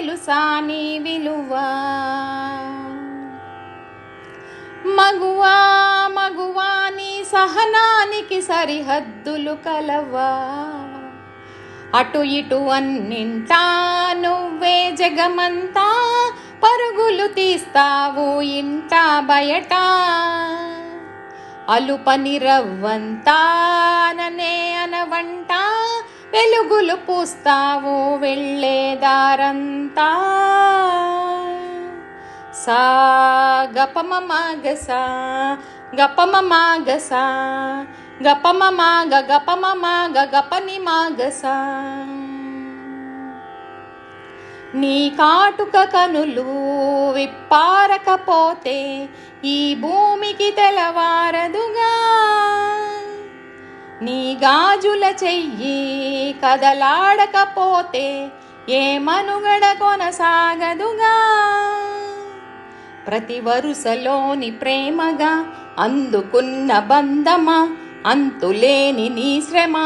తెలుసా నీ విలువ? మగువా మగువా నీ సహనానికి సరిహద్దులు కలవా? అటు ఇటు అన్నింటా నువ్వే జగమంతా, పరుగులు తీస్తావు ఇంట బయట. అలుపని రవ్వంతా ననే అనవంట, వెలుగులు పూస్తావు వెళ్ళేదారంతా. సా గపమ మాగసా గపమ మాగసా గపమ మాగ గపమ మాగ గపని మాగసా. నీ కాటుక కనులు విప్పారకపోతే ఈ భూమికి తెలవారదుగా. నీ గాజుల చెయ్యి కదలాడకపోతే ఏ మనుగడ కొనసాగదుగా. ప్రతి వరుసలోని ప్రేమగా అందుకున్న బంధమా, అంతులేని నీ శ్రమ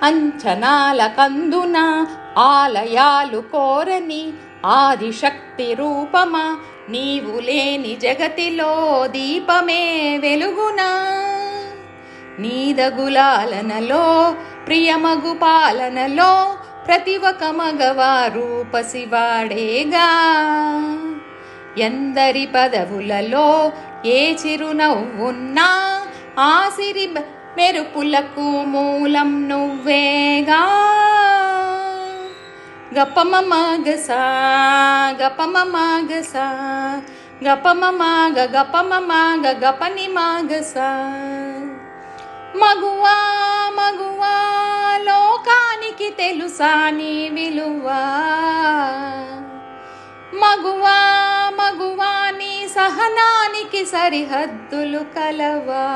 అంచనాల కందున, ఆలయాలు కోరని ఆదిశక్తి రూపమా, నీవు లేని జగతిలో దీపమే వెలుగునా. నీదగులాలనలో ప్రియమగు పాలనలో ప్రతి ఒక్క మగవారు పసివాడేగా. ఎందరి పదవులలో ఏ చిరునవ్వున్నా ఆ సిరి మెరుపులకు మూలం నువ్వేగా. గపమ మాగసా గపమ మాగసా గపమ మాగ గపమ మాగ గపని మాగసా. మగువా మగువా లోకానికి తెలుసా నీ విలువ? మగువా మగువా నీ సహనానికి సరిహద్దులు కలవా?